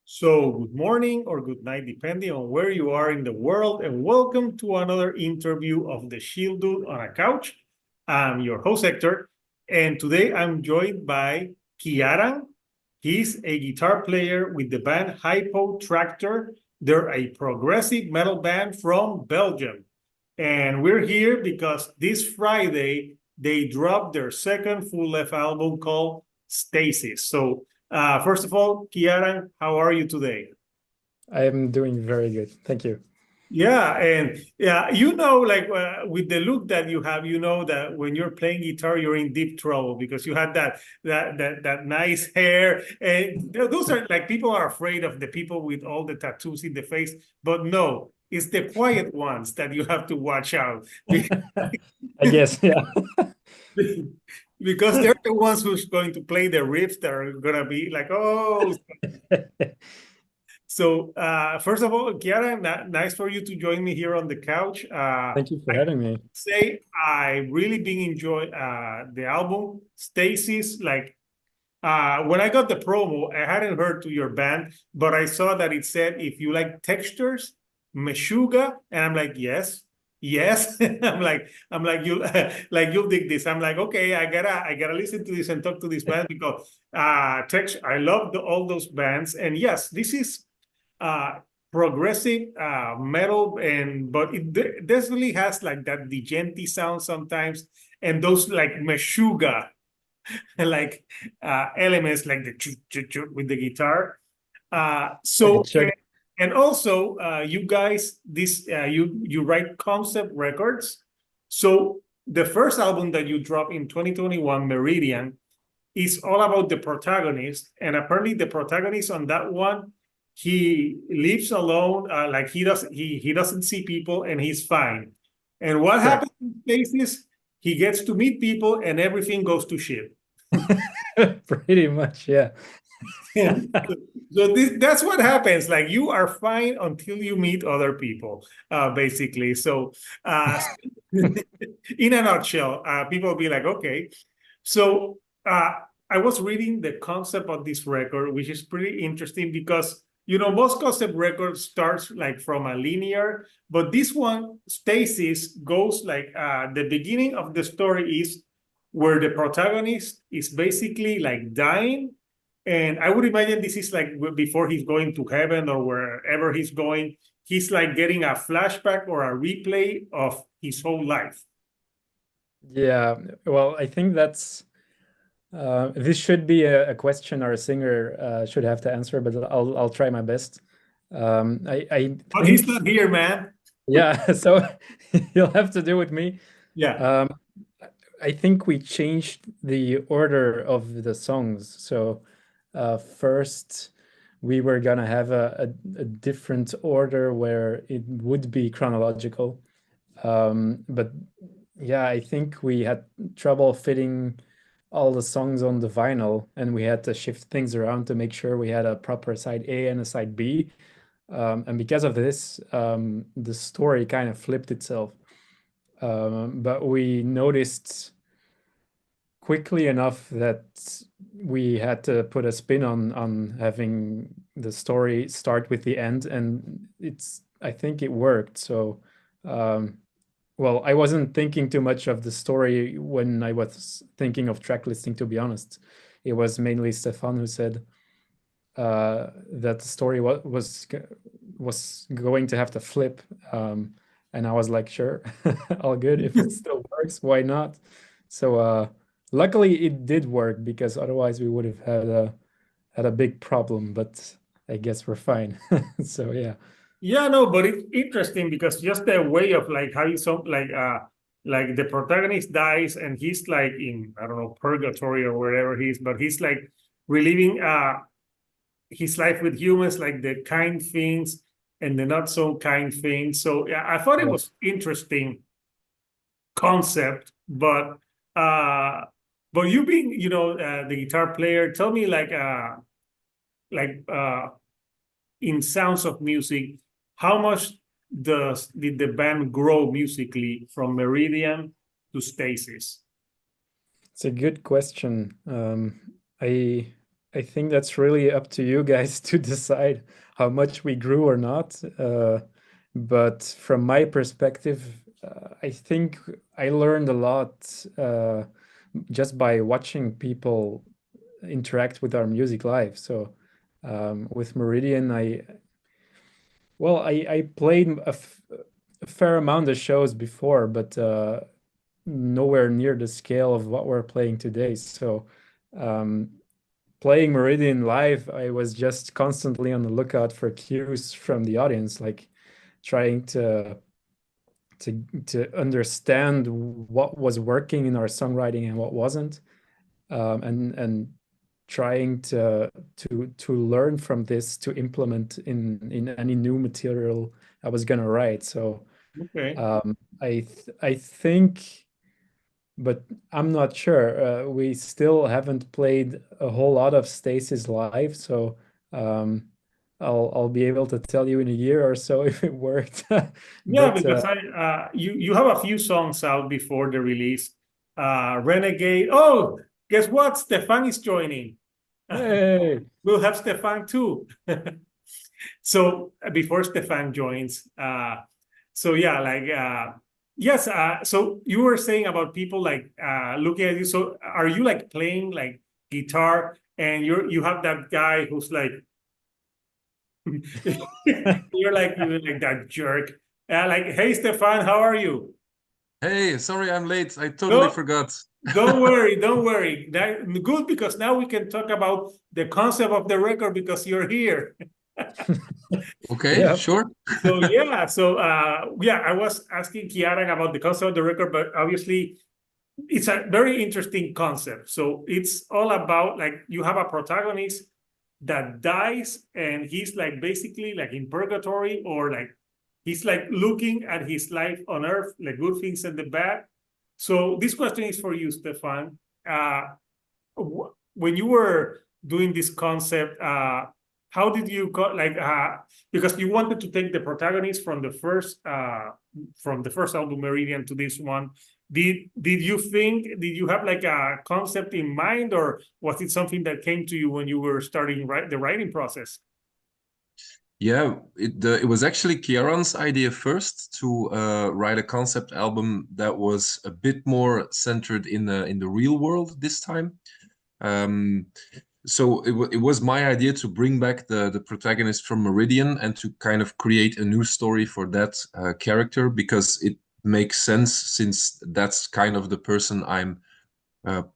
So, good morning or good night, depending on where you are in the world, and welcome to another interview of the Shield Dude on a Couch. I'm your host, Hector, and today I'm joined by Chiaran. He's a guitar player with the band Hippotraktor. They're a progressive metal band from Belgium. And we're here because this Friday, they dropped their second full-length album called Stasis. So, first of all, Chiaran, how are you today? I am doing very good. Thank you. Yeah, and with the look that you have, you know that when you're playing guitar, you're in deep trouble because you had that nice hair, and those are like people are afraid of the people with all the tattoos in the face, but no, it's the quiet ones that you have to watch out. I guess, yeah. Because they're the ones who's going to play the riffs that are gonna be like, oh. So first of all, Chiara, nice for you to join me here on the couch. Thank you for having me. I really been enjoy the album Stasis. Like when I got the promo, I hadn't heard to your band, but I saw that it said if you like textures, Meshuggah, and I'm like, yes. I'm like you'll dig this. I'm like, okay, I gotta listen to this and talk to this band because I love all those bands, and yes, this is progressive metal, but it definitely has like that djenti sound sometimes, and those like Meshuggah like elements like the with the guitar. So and also you guys you write concept records. So the first album that you dropped in 2021, Meridian, is all about the protagonist, and apparently the protagonist on that one, he lives alone, like he doesn't see people and he's fine. And what happens in Stasis, he gets to meet people and everything goes to shit. Pretty much, yeah. So that's what happens. Like you are fine until you meet other people, basically. So in a nutshell, people will be like, okay. So I was reading the concept of this record, which is pretty interesting because most concept records starts like from a linear, but this one, Stasis, goes like the beginning of the story is where the protagonist is basically like dying. And I would imagine this is like before he's going to heaven or wherever he's going, he's like getting a flashback or a replay of his whole life. Yeah, well, I think that's this should be a question our singer should have to answer, but I'll try my best. But he's not here, man. Yeah, so you'll have to do with me. Yeah. I think we changed the order of the songs. So first we were gonna have a different order where it would be chronological. But yeah, I think we had trouble fitting all the songs on the vinyl, and we had to shift things around to make sure we had a proper side A and a side B. And because of this, the story kind of flipped itself. But we noticed quickly enough that we had to put a spin on having the story start with the end, and I think it worked. So well, I wasn't thinking too much of the story when I was thinking of track listing, to be honest. It was mainly Stefan who said that the story was going to have to flip, and I was like, sure, all good. If it still works, why not? So luckily it did work, because otherwise we would have had a big problem, but I guess we're fine. So yeah. Yeah, no, but it's interesting because just the way of like how you saw like the protagonist dies and he's like in, I don't know, purgatory or wherever he is, but he's like reliving his life with humans, like the kind things and the not so kind things. So yeah, I thought it was interesting concept, but you being, the guitar player, tell me like in Sounds of Music, how much did the band grow musically from Meridian to Stasis? It's a good question. I I think that's really up to you guys to decide how much we grew or not. But from my perspective, I think I learned a lot just by watching people interact with our music live. So with Meridian, I played a fair amount of shows before, but nowhere near the scale of what we're playing today. So playing Meridian live, I was just constantly on the lookout for cues from the audience, like trying to understand what was working in our songwriting and what wasn't, and trying to learn from this to implement in any new material I was gonna write. So Okay. I think, but I'm not sure. We still haven't played a whole lot of Stasis live, so I'll be able to tell you in a year or so if it worked. Yeah, But because you have a few songs out before the release. Renegade. Oh, guess what? Stefan is joining. hey, We'll have Stefan too. So before Stefan joins, so yeah, like yes, so you were saying about people like looking at you. So are you like playing like guitar and you have that guy who's like you're like that jerk. Like, hey Stefan, how are you? Hey, sorry I'm late. I totally No, forgot. don't worry, don't worry. That good because now we can talk about the concept of the record because you're here. Okay, yeah, sure. So yeah, so yeah, I was asking Chiaran about the concept of the record, but obviously it's a very interesting concept. So it's all about like you have a protagonist that dies and he's like basically like in purgatory or like he's like looking at his life on earth, like good things and the bad. So this question is for you, Stefan. When you were doing this concept, how did you like because you wanted to take the protagonist from the first album Meridian to this one. Did you have like a concept in mind, or was it something that came to you when you were starting the writing process? Yeah, it was actually Chiaran's idea first to write a concept album that was a bit more centered in the real world this time. So it was my idea to bring back the protagonist from Meridian and to kind of create a new story for that character, because it makes sense since that's kind of the person I'm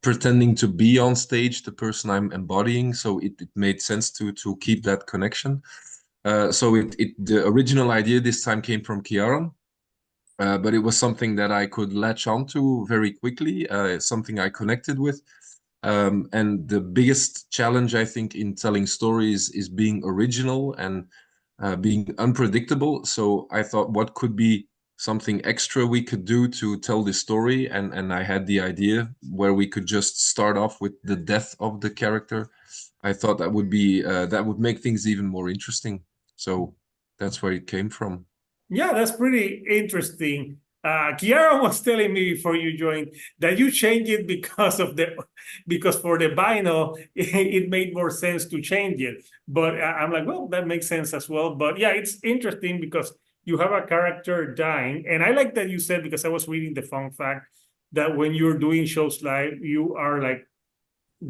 pretending to be on stage, the person I'm embodying. So it made sense to keep that connection. So the original idea this time came from Chiaran, but it was something that I could latch onto very quickly, something I connected with. And the biggest challenge, I think, in telling stories is being original and being unpredictable. So I thought, what could be something extra we could do to tell this story? And I had the idea where we could just start off with the death of the character. I thought that would be that would make things even more interesting. So that's where it came from. Yeah, that's pretty interesting. Chiara was telling me before you joined that you changed it because for the vinyl it made more sense to change it. But I'm like, well, that makes sense as well. But yeah, it's interesting because you have a character dying, and I like that you said, because I was reading the fun fact that when you're doing shows live, you are like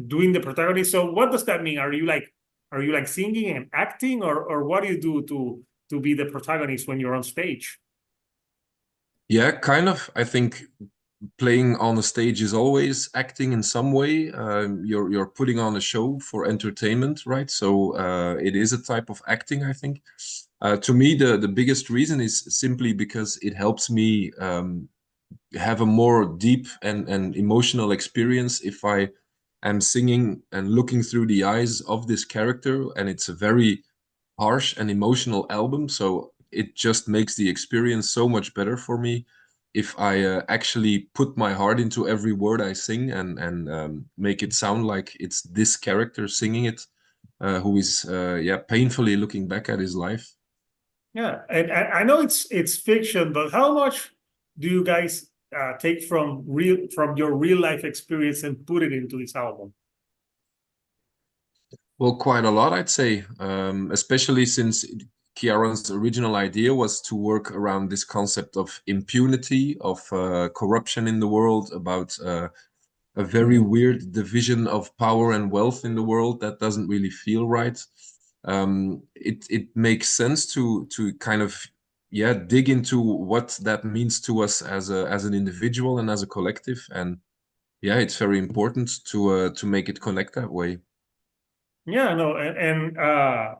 doing the protagonist. So what does that mean? Are you like singing and acting, or what do you do to be the protagonist when you're on stage? Yeah, kind of. I think playing on the stage is always acting in some way. You're putting on a show for entertainment, right? So it is a type of acting, I think. To me, the biggest reason is simply because it helps me have a more deep and emotional experience if I am singing and looking through the eyes of this character, and it's a very harsh and emotional album. So it just makes the experience so much better for me if I actually put my heart into every word I sing and make it sound like it's this character singing it, who is painfully looking back at his life. Yeah, and I know it's fiction, but how much do you guys take from your real life experience and put it into this album? Well, quite a lot, I'd say, especially since Chiaran's original idea was to work around this concept of impunity, of corruption in the world, about a very weird division of power and wealth in the world that doesn't really feel right. It makes sense to kind of dig into what that means to us as an individual and as a collective, and it's very important to make it connect that way. Yeah, no, and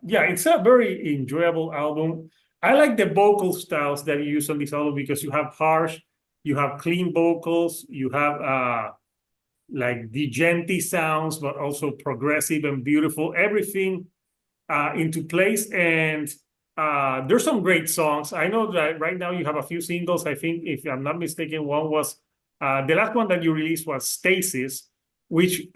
yeah, it's a very enjoyable album. I like the vocal styles that you use on this album because you have harsh, you have clean vocals, you have like djenti sounds, but also progressive and beautiful, everything into place. And there's some great songs. I know that right now you have a few singles. I think, if I'm not mistaken, one was the last one that you released was Stasis, which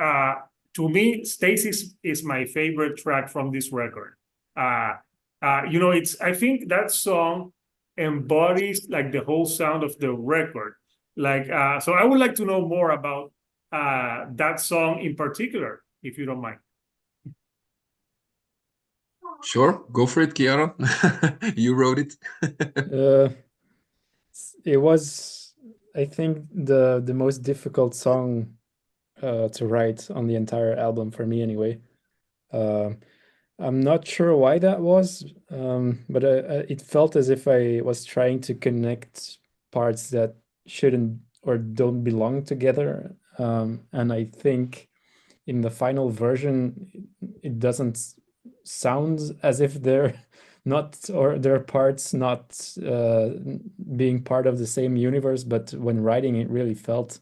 to me, Stasis is my favorite track from this record. You know, I think that song embodies like the whole sound of the record. Like, so I would like to know more about that song in particular, if you don't mind. Sure, go for it, Chiaran. You wrote it. It was, I think, the most difficult song to write on the entire album for me, anyway. I'm not sure why that was, but it felt as if I was trying to connect parts that shouldn't or don't belong together. And I think in the final version, it doesn't sound as if they're not, or their parts not being part of the same universe, but when writing it really felt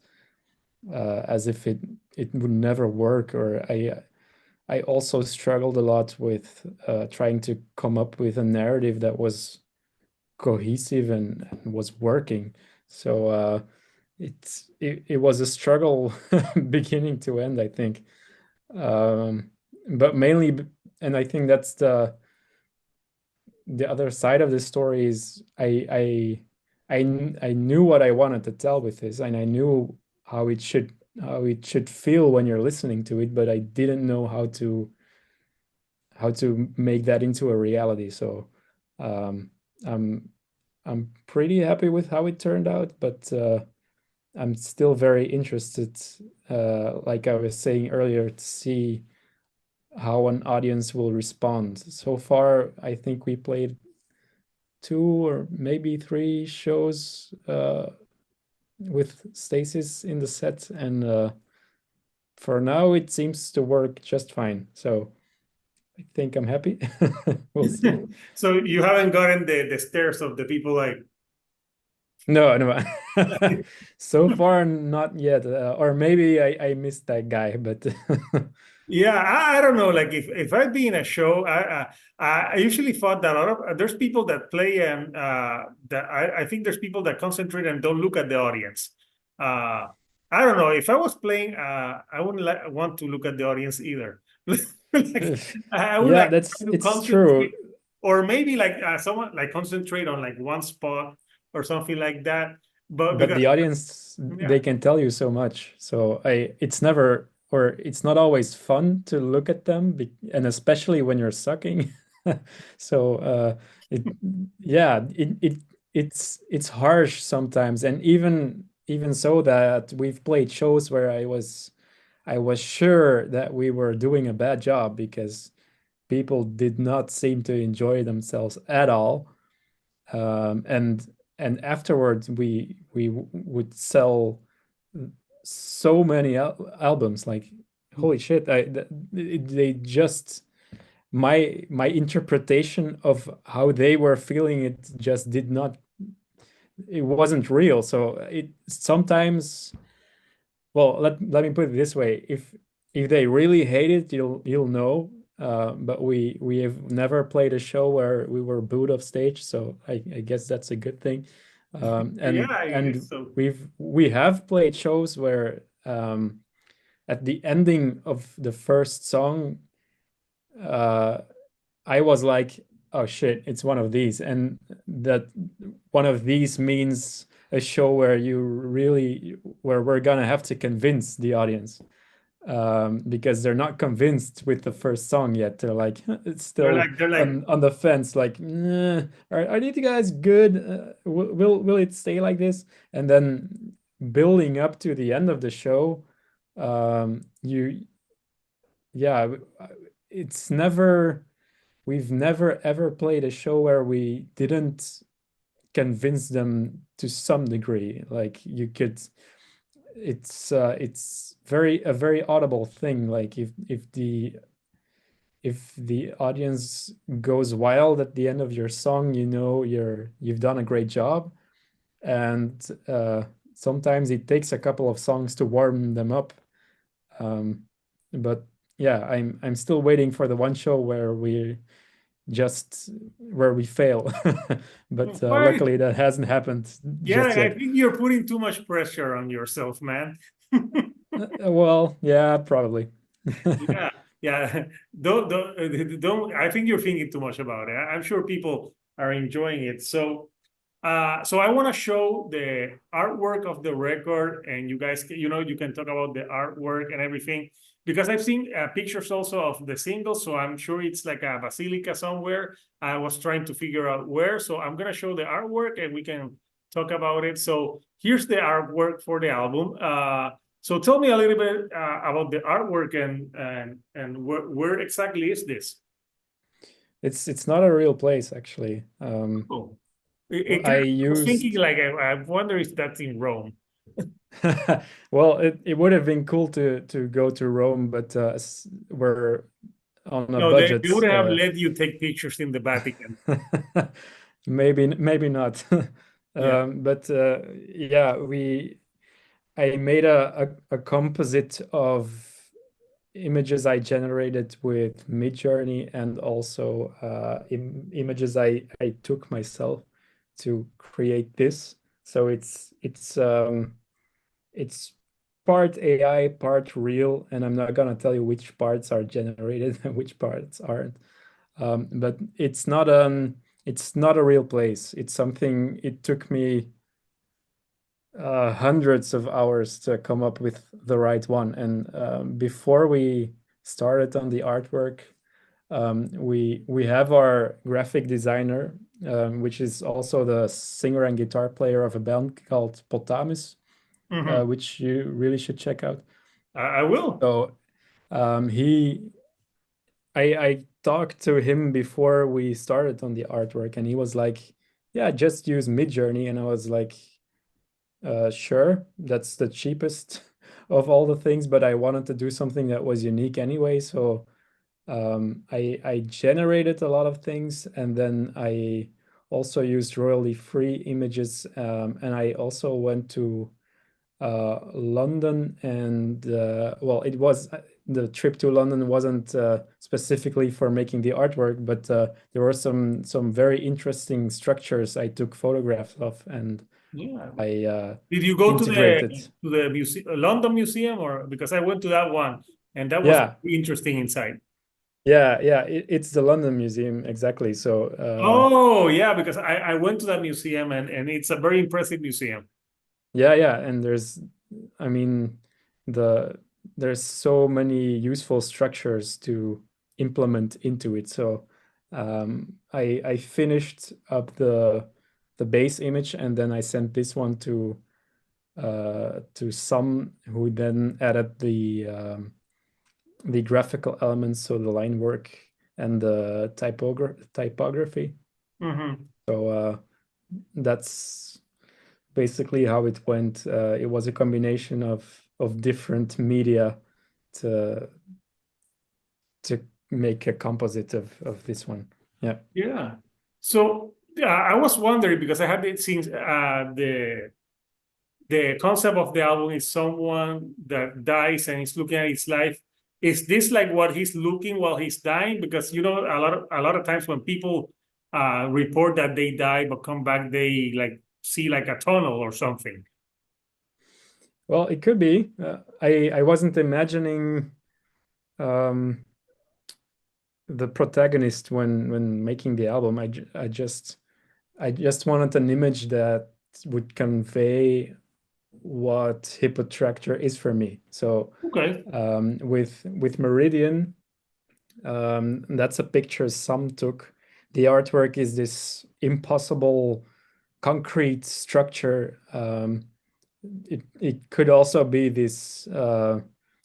as if it would never work. Or I also struggled a lot with trying to come up with a narrative that was cohesive and was working. So it was a struggle beginning to end, I think. But mainly, and I think that's the other side of the story, is I knew what I wanted to tell with this, and I knew how it should feel when you're listening to it, but I didn't know how to make that into a reality. So I'm pretty happy with how it turned out, but I'm still very interested, like I was saying earlier, to see how an audience will respond. So far, I think we played 2 or maybe 3 shows with Stasis in the set, and for now it seems to work just fine. So I think I'm happy. We'll see. So you haven't gotten the stares of the people like... No. So far, not yet. Or maybe I missed that guy, but Yeah, I don't know. Like if I'd be in a show, I usually thought that there's people that play and that I think there's people that concentrate and don't look at the audience. I don't know. If I was playing, I wouldn't want to look at the audience either. Like, I would yeah, like it's to true. concentrate, or maybe like someone like concentrate on like one spot or something like that. But But because the audience, yeah. they can tell you so much. So it's never, or it's not always fun to look at them, and especially when you're sucking. So it's harsh sometimes, and even so that we've played shows where I was sure that we were doing a bad job because people did not seem to enjoy themselves at all. And afterwards we would sell so many albums, like holy shit. They just, my interpretation of how they were feeling it just did not, it wasn't real. So it sometimes, well, let me put it this way: if they really hate it, you'll know. But we have never played a show where we were booed off stage, so I guess that's a good thing. Yeah, I guess so. We have played shows where at the ending of the first song, I was like, oh shit, it's one of these, and that one of these means a show where where we're gonna have to convince the audience. because they're not convinced with the first song yet. They're like, it's still they're like, on the fence, like, nah, are these guys good? Will it stay like this? And then building up to the end of the show, yeah, it's never, we've never ever played a show where we didn't convince them to some degree. Like you could, it's a very audible thing. Like if the audience goes wild at the end of your song, you know you've done a great job. And sometimes it takes a couple of songs to warm them up. But yeah, I'm still waiting for the one show where we fail. But luckily that hasn't happened yeah, just I yet. think you're putting too much pressure on yourself, man. Well, yeah, probably. Yeah, yeah. Don't. I think you're thinking too much about it. I'm sure people are enjoying it. So, so I want to show the artwork of the record, and you guys, you know, you can talk about the artwork and everything, because I've seen pictures also of the single. So I'm sure it's like a basilica somewhere. I was trying to figure out where. So I'm gonna show the artwork, and we can talk about it. So here's the artwork for the album. So tell me a little bit about the artwork and where exactly is this? It's not a real place, actually. Oh, I I was thinking used like I wonder if that's in Rome. well, it would have been cool to go to Rome, but we're on a No, budget. they would have let you take pictures in the Vatican. Maybe not. Yeah. But yeah, I made a composite of images I generated with Midjourney, and also images I took myself to create this. So it's part AI, part real, and I'm not gonna tell you which parts are generated and which parts aren't. But it's not a real place. It's something, it took me hundreds of hours to come up with the right one. And before we started on the artwork, we have our graphic designer, which is also the singer and guitar player of a band called Potamus, which you really should check out. I will. So I talked to him before we started on the artwork, and he was like, yeah, just use Midjourney. And I was like, sure, that's the cheapest of all the things, but I wanted to do something that was unique anyway. So I generated a lot of things, and then I also used royalty-free images, and I also went to London, and well, it was the trip to London wasn't specifically for making the artwork, but there were some very interesting structures I took photographs of, and Yeah. I Did you go integrated. to the London Museum, or because I went to that one and that was interesting inside? Yeah, it's the London Museum, exactly. So oh yeah, because I went to that museum, and it's a very impressive museum. yeah, and I mean, there's so many useful structures to implement into it. So I finished up the base image, and then I sent this one to some who then added the graphical elements, so the line work and the typography. So that's basically how it went. It was a combination of different media to make a composite of this one. Yeah. Yeah. So I was wondering, because I had it since the concept of the album is someone that dies and is looking at his life. Is this like what he's looking while he's dying? Because you know, a lot of times when people report that they die but come back, they like see like a tunnel or something. Well, it could be. I wasn't imagining the protagonist when making the album. I just wanted an image that would convey what Hippotraktor is for me. So Okay. with Meridian, that's a picture some took. The artwork is this impossible concrete structure. It could also be this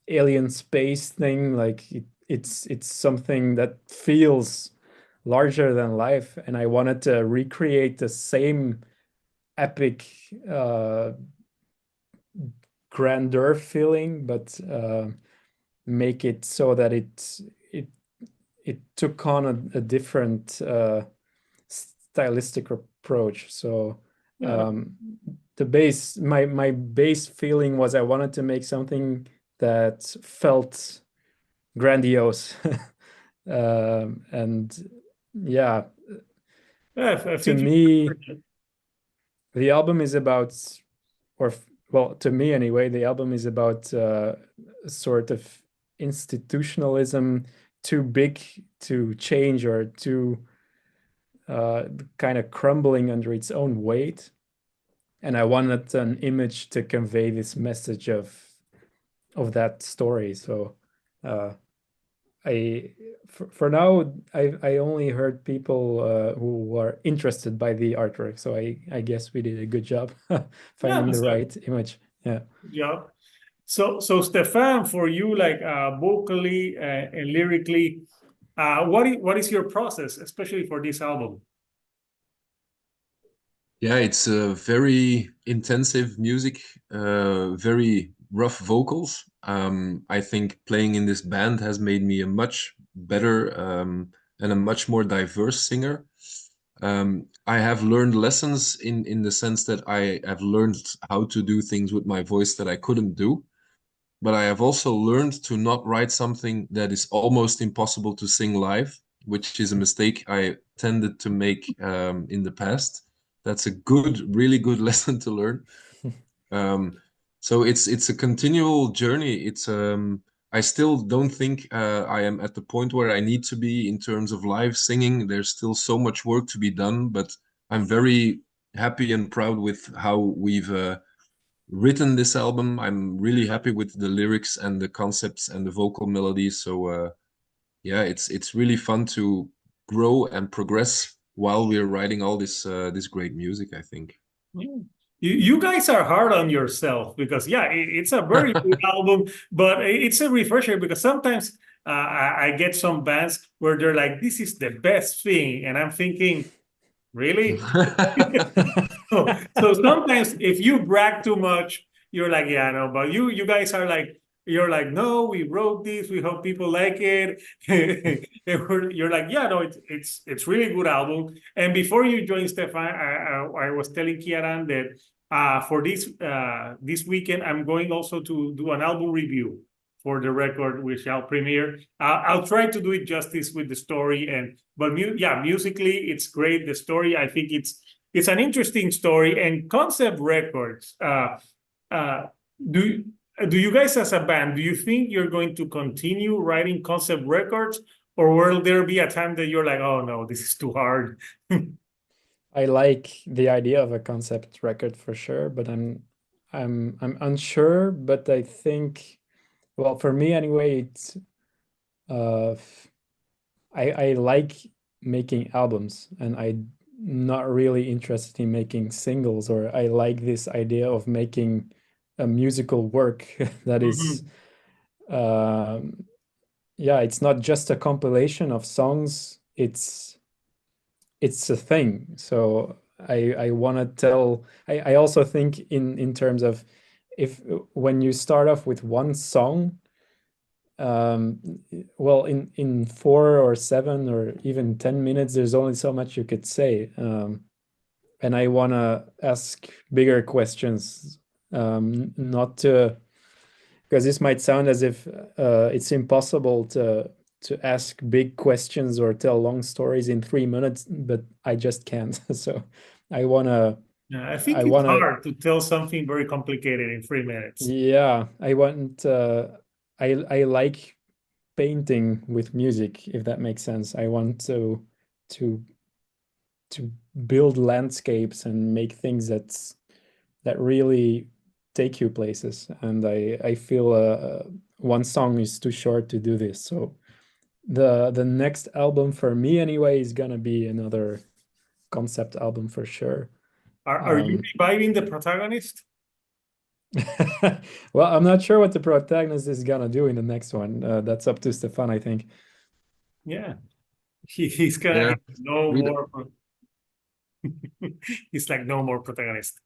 alien space thing. Like it's something that feels larger than life, and I wanted to recreate the same epic grandeur feeling, but make it so that it took on a different stylistic approach. So Yeah. the bass, my bass feeling was I wanted to make something that felt grandiose. And yeah, Yeah, I to think me, the album is about, or well, to me anyway, the album is about sort of institutionalism, too big to change or too kind of crumbling under its own weight. And I wanted an image to convey this message of that story. So for now I only heard people who are interested by the artwork. So I guess we did a good job finding the right image. Yeah. yeah. So Stefan, for you, like vocally and lyrically, what is your process, especially for this album? Yeah, it's very intensive music, very rough vocals. I think playing in this band has made me a much better and a much more diverse singer. I have learned lessons in the sense that I have learned how to do things with my voice that I couldn't do. But I have also learned to not write something that is almost impossible to sing live, which is a mistake I tended to make in the past. That's a really good lesson to learn. So it's a continual journey. It's I still don't think I am at the point where I need to be in terms of live singing. There's still so much work to be done, but I'm very happy and proud with how we've written this album. I'm really happy with the lyrics and the concepts and the vocal melodies. So yeah, it's really fun to grow and progress while we're writing all this this great music, I think. Yeah. You guys are hard on yourself because yeah, it's a very good album, but it's a refresher because sometimes I get some bands where they're like, "This is the best thing," and I'm thinking, really? So sometimes if you brag too much, you're like, yeah, no, but you guys are like, you're like, no, we wrote this, we hope people like it. You're like, yeah, no, it's really good album. And before you joined Stefan, I was telling Chiaran that for this weekend I'm going also to do an album review for the record we shall premiere. I'll try to do it justice with the story but yeah, musically it's great. The story, I think it's an interesting story and concept records. Uh, do do you guys as a band, do you think you're going to continue writing concept records, or will there be a time that you're like, oh no, this is too hard? I like the idea of a concept record for sure, but I'm unsure. But I think, well, for me anyway, it's I like making albums, and I'm not really interested in making singles. Or I like this idea of making a musical work that is, yeah, it's not just a compilation of songs. It's a thing. So I want to tell. I also think in terms of if when you start off with one song, well, in 4 or 7 or even 10 minutes, there's only so much you could say, and I want to ask bigger questions, not to, because this might sound as if it's impossible to ask big questions or tell long stories in 3 minutes, but I just can't. So I want to. Yeah, I think it's hard to tell something very complicated in 3 minutes. Yeah, I want. I like painting with music, if that makes sense. I want to build landscapes and make things that really take you places, and I feel one song is too short to do this. So the next album for me anyway is gonna be another concept album for sure. Are you reviving the protagonist? Well, I'm not sure what the protagonist is gonna do in the next one. That's up to Stefan, I think. Yeah, he's gonna no more. He's like no more protagonist.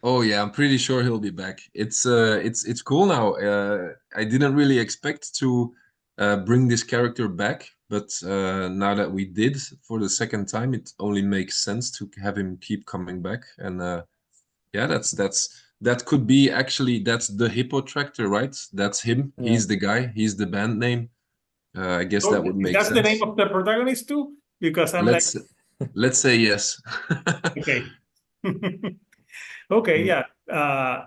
Oh yeah, I'm pretty sure he'll be back. It's cool now. I didn't really expect to bring this character back, but now that we did for the second time, it only makes sense to have him keep coming back. And yeah, that could be actually that's the Hippotraktor, right? That's him. Yeah. He's the guy. He's the band name. I guess that would make That's sense. the name of the protagonist too, because I'm let's say yes. Okay. Okay, yeah.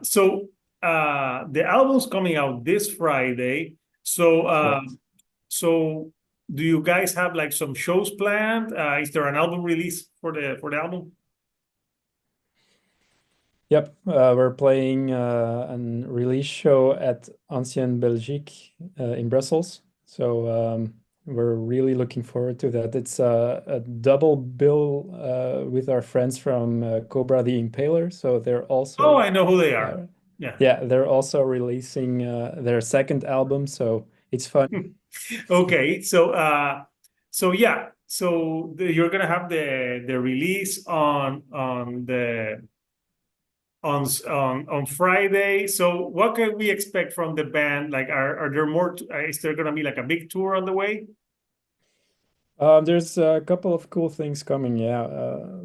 So the album's coming out this Friday. So so do you guys have like some shows planned? Is there an album release for the album? Yep, we're playing a release show at Ancienne Belgique in Brussels. So we're really looking forward to that. It's a double bill with our friends from Cobra the Impaler. So they're also... Oh, I know who they are. Yeah. Yeah, they're also releasing their second album. So it's fun. Okay, so yeah, so you're gonna have the release on Friday. So what can we expect from the band? Like, are there more? Is there gonna be like a big tour on the way? There's a couple of cool things coming. Yeah,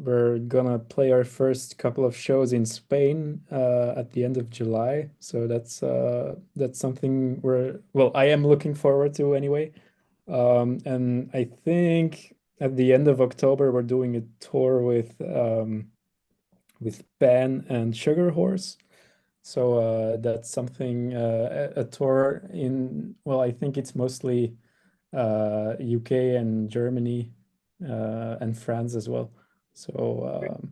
we're gonna play our first couple of shows in Spain at the end of July. So that's something I am looking forward to anyway. And I think at the end of October we're doing a tour with Pan and Sugar Horse. So that's something a tour in, well, I think it's mostly UK and Germany and France as well. So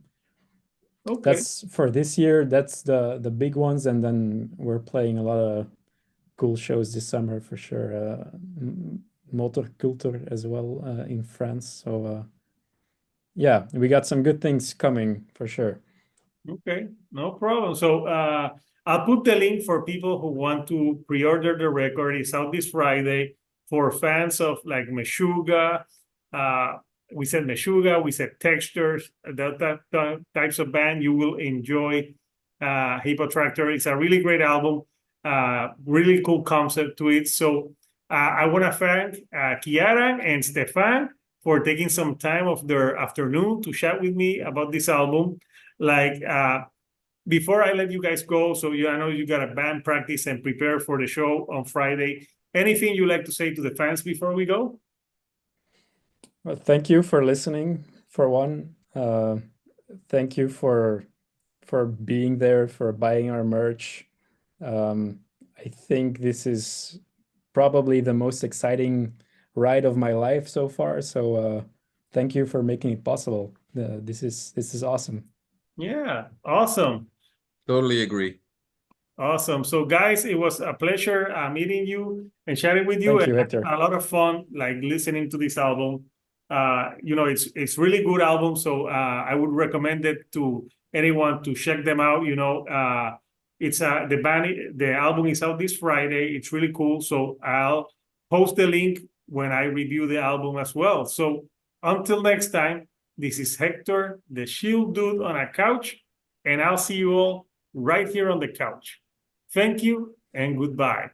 Okay. that's for this year. That's the big ones, and then we're playing a lot of cool shows this summer for sure. Motorculture as well in France. So yeah, we got some good things coming for sure. Okay, no problem. So I'll put the link for people who want to pre-order the record. It's out this Friday. For fans of like Meshuggah, we said Meshuggah, we said Textures, that types of band, you will enjoy Hippotraktor. It's a really great album, really cool concept to it. So I want to thank Chiaran and Stefan for taking some time of their afternoon to chat with me about this album. Like, before I let you guys go, so I know you got a band practice and prepare for the show on Friday. Anything you like to say to the fans before we go? Well, thank you for listening, for one. Thank you for being there, for buying our merch. I think this is probably the most exciting ride of my life so far. So thank you for making it possible. This is awesome. Yeah, awesome. Totally agree. Awesome. So guys, it was a pleasure meeting you and chatting with you. Thank you, Hector. A lot of fun, like listening to this album. It's really good album. So I would recommend it to anyone to check them out. It's the album is out this Friday. It's really cool. So I'll post the link when I review the album as well. So until next time, this is Hector, the Shield Dude on a couch, and I'll see you all right here on the couch. Thank you and goodbye.